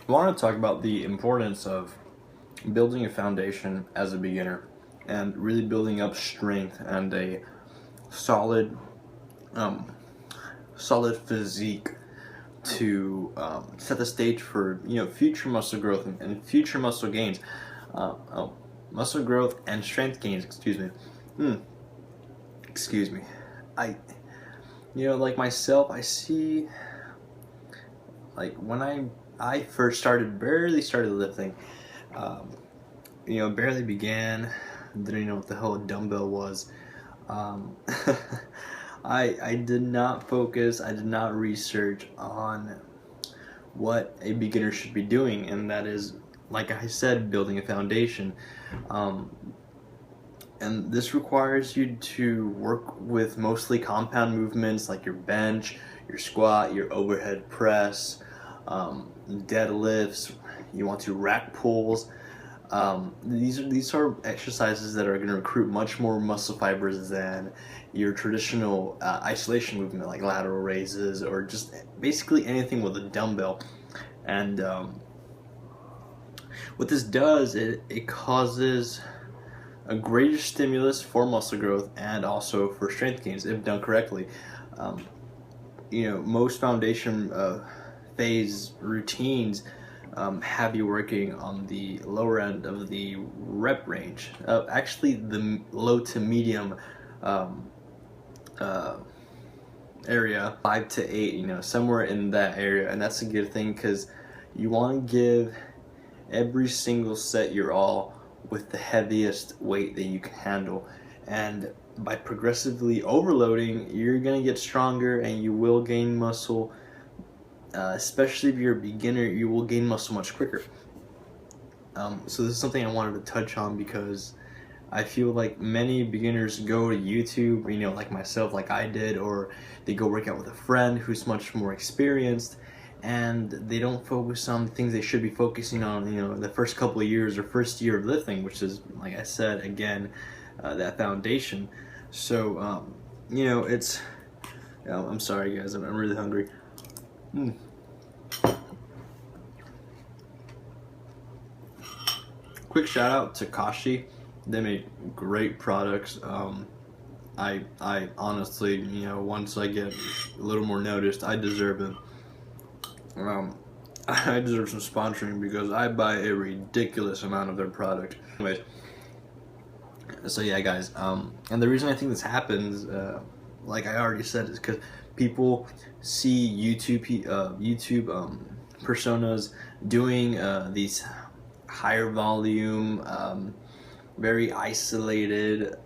I want to talk about the importance of building a foundation as a beginner and really building up strength and a solid, um, solid physique to set the stage for future muscle growth and future muscle gains, muscle growth and strength gains. Excuse me. I like myself, I see like when I first barely started lifting, um, barely began, didn't know what the hell a dumbbell was. Um, I did not focus, I did not research on what a beginner should be doing, and that is, like I said, building a foundation. Um, and this requires you to work with mostly compound movements like your bench, your squat, your overhead press, deadlifts. You want to rack pulls. These are exercises that are going to recruit much more muscle fibers than your traditional isolation movement like lateral raises or just basically anything with a dumbbell. And what this does, it causes a greater stimulus for muscle growth and also for strength gains if done correctly. Um, Most foundation phase routines have you working on the lower end of the rep range. Actually, the low to medium um, uh, area, 5 to 8, somewhere in that area, and that's a good thing because you want to give every single set your all with the heaviest weight that you can handle. And by progressively overloading, you're going to get stronger and you will gain muscle. Especially if you're a beginner, you will gain muscle much quicker. So this is something I wanted to touch on because I feel like many beginners go to YouTube, like myself, like I did, or they go work out with a friend who's much more experienced, and they don't focus on the things they should be focusing on, the first couple of years or first year of lifting, which is, like I said, again, that foundation. So, it's, I'm sorry guys, I'm really hungry. Quick shout out to Kashi. They make great products. I honestly, once I get a little more noticed, I deserve it. I deserve some sponsoring because I buy a ridiculous amount of their product. Anyways, so yeah, guys. And the reason I think this happens, like I already said, is because people see YouTube personas doing these higher volume, very isolated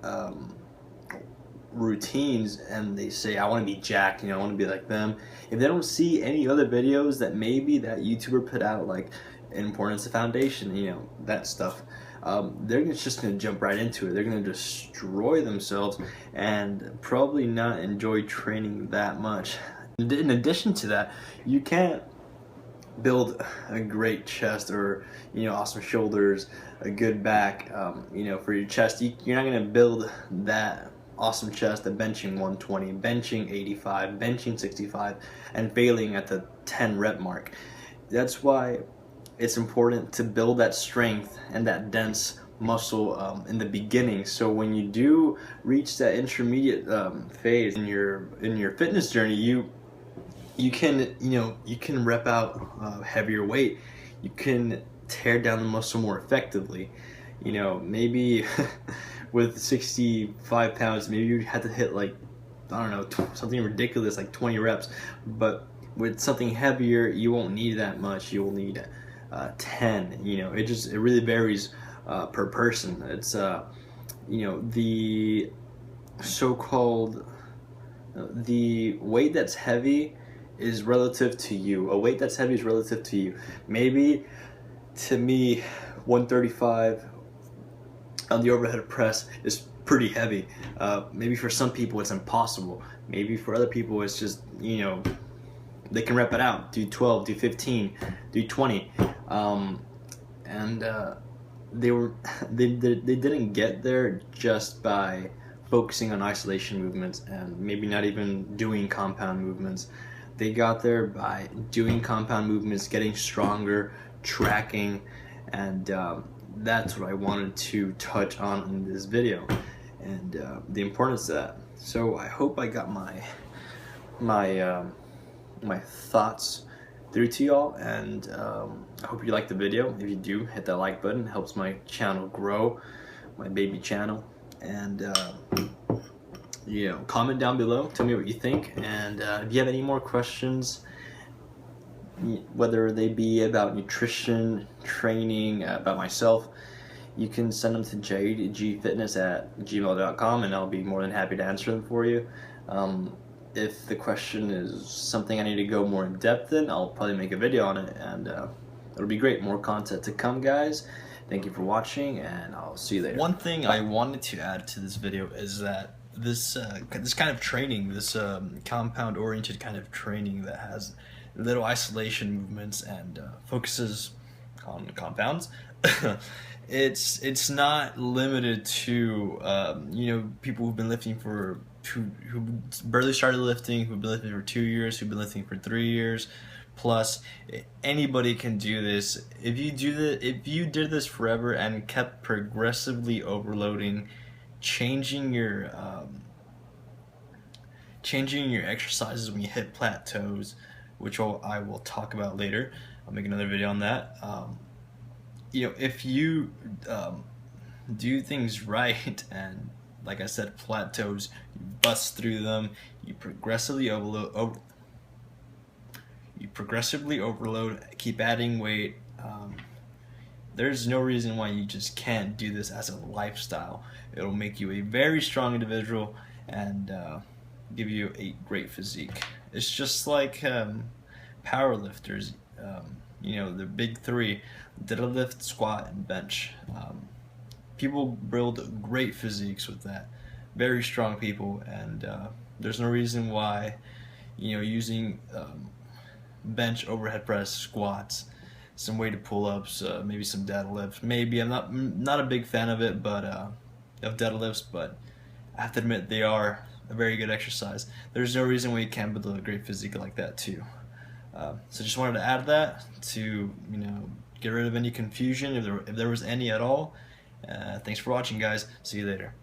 routines, and they say, I want to be jacked, I want to be like them. If they don't see any other videos that maybe that YouTuber put out, like importance of foundation, that stuff, they're just going to jump right into it. They're going to destroy themselves and probably not enjoy training that much. In addition to that, you can't build a great chest or awesome shoulders, a good back, for your chest. You're not going to build that awesome chest at benching 120, benching 85, benching 65, and failing at the 10 rep mark. That's why it's important to build that strength and that dense muscle in the beginning, so when you do reach that intermediate phase in your fitness journey, you can rep out heavier weight. You can tear down the muscle more effectively. Maybe with 65 pounds, maybe you had to hit like, I don't know, something ridiculous like 20 reps. But with something heavier, you won't need that much. You will need 10. It really varies per person. It's the so-called the weight that's heavy is relative to you. A weight that's heavy is relative to you. Maybe to me, 135 on the overhead press is pretty heavy. Maybe for some people it's impossible. Maybe for other people it's just, they can rep it out. Do 12, do 15, do 20. They didn't get there just by focusing on isolation movements and maybe not even doing compound movements. they got there by doing compound movements, getting stronger, tracking, and that's what I wanted to touch on in this video, and the importance of that. So I hope I got my thoughts through to y'all, and I hope you liked the video. If you do, hit that like button. It helps my channel grow, my baby channel, and you know, comment down below, tell me what you think, and if you have any more questions, whether they be about nutrition, training, about myself, you can send them to jadegfitness@gmail.com, and I'll be more than happy to answer them for you. If the question is something I need to go more in depth in, I'll probably make a video on it, and it'll be great. More content to come, guys. Thank you for watching, and I'll see you later. One thing I wanted to add to this video is that this kind of training, this compound-oriented kind of training that has little isolation movements and focuses on compounds, it's not limited to you know, people who've been lifting for who barely started lifting, who've been lifting for 2 years, who've been lifting for 3 years plus. Anybody can do this. If you did this forever and kept progressively overloading, changing your exercises when you hit plateaus, which I will talk about later. I'll make another video on that. You know, if you do things right, and like I said, plateaus, you bust through them, you progressively overload, keep adding weight. There's no reason why you just can't do this as a lifestyle. It'll make you a very strong individual and give you a great physique. It's just like power lifters, you know, the big three: deadlift, squat, and bench. People build great physiques with that, very strong people, and there's no reason why, you know, using bench, overhead press, squats, some weighted pull-ups, maybe some deadlifts. Maybe I'm not a big fan of it, but of deadlifts, but I have to admit they are a very good exercise. There's no reason why you can't build a great physique like that too. So just wanted to add that to, you know, get rid of any confusion if there was any at all. Thanks for watching, guys. See you later.